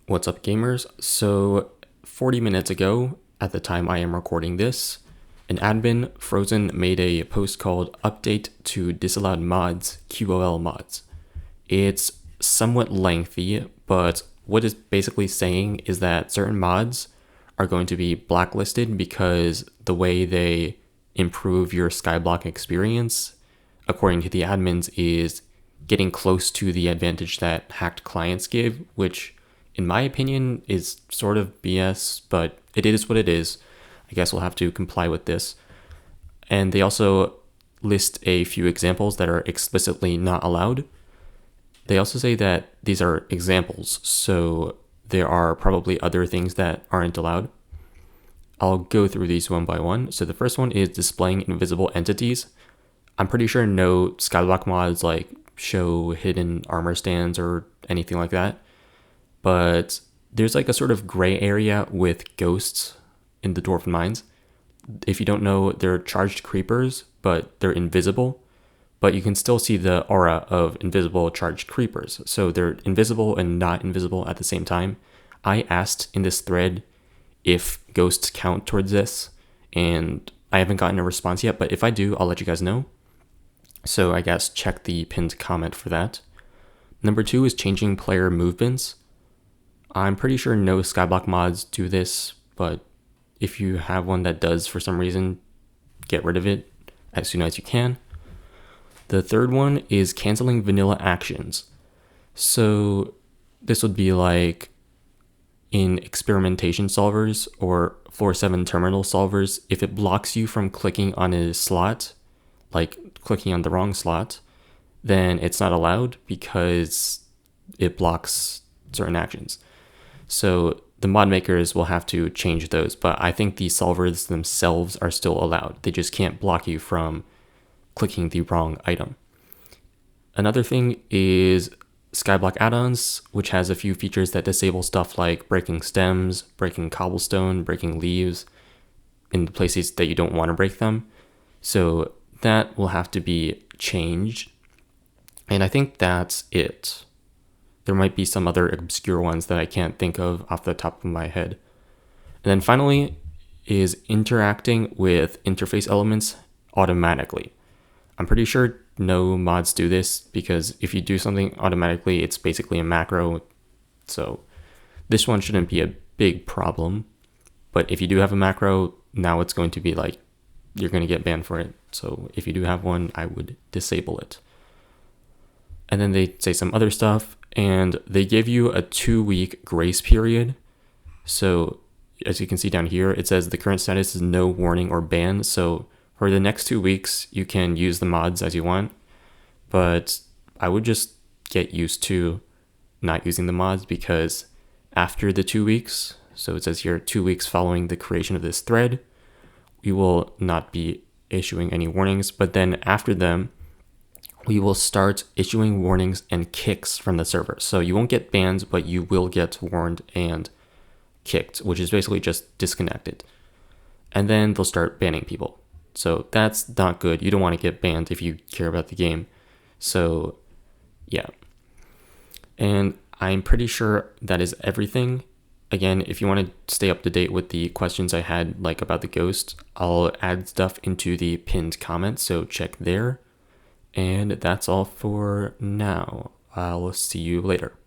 What's up, gamers? So, 40 minutes ago, at the time I am recording this, an admin, Frozen, made a post called Update to Disallowed Mods, QOL Mods. It's somewhat lengthy, but what it's basically saying is that certain mods are going to be blacklisted because the way they improve your Skyblock experience, according to the admins, is getting close to the advantage that hacked clients give, which in my opinion is sort of BS, but it is what it is. I guess we'll have to comply with this. And they also list a few examples that are explicitly not allowed. They also say that these are examples, so there are probably other things that aren't allowed. I'll go through these one by one. So the first one is displaying invisible entities. I'm pretty sure no Skyblock mods like show hidden armor stands or anything like that. But there's like a sort of gray area with ghosts in the Dwarven Mines. If you don't know, they're charged creepers, but they're invisible. But you can still see the aura of invisible charged creepers. So they're invisible and not invisible at the same time. I asked in this thread if ghosts count towards this, and I haven't gotten a response yet, but if I do, I'll let you guys know. So I guess check the pinned comment for that. Number 2 is changing player movements. I'm pretty sure no Skyblock mods do this, but if you have one that does for some reason, get rid of it as soon as you can. The third one is canceling vanilla actions. So this would be like in experimentation solvers or floor 7 terminal solvers, if it blocks you from clicking on a slot, like clicking on the wrong slot, then it's not allowed because it blocks certain actions. So the mod makers will have to change those, but I think the solvers themselves are still allowed. They just can't block you from clicking the wrong item. Another thing is Skyblock Addons, which has a few features that disable stuff like breaking stems, breaking cobblestone, breaking leaves in the places that you don't want to break them. So that will have to be changed. And I think that's it. There might be some other obscure ones that I can't think of off the top of my head. And then finally is interacting with interface elements automatically. I'm pretty sure no mods do this because if you do something automatically, it's basically a macro. So this one shouldn't be a big problem. But if you do have a macro, now it's going to be like, you're going to get banned for it. So if you do have one, I would disable it. And then they say some other stuff, and they give you a 2-week grace period. So as you can see down here, it says the current status is no warning or ban. So for the next 2 weeks, you can use the mods as you want, but I would just get used to not using the mods because after the 2 weeks, so it says here 2 weeks following the creation of this thread, we will not be issuing any warnings, but then after them, we will start issuing warnings and kicks from the server. So you won't get banned, but you will get warned and kicked, which is basically just disconnected. And then they'll start banning people. So that's not good. You don't want to get banned if you care about the game. So yeah. And I'm pretty sure that is everything. Again, if you want to stay up to date with the questions I had like about the ghost, I'll add stuff into the pinned comment, so check there. And that's all for now. I'll see you later.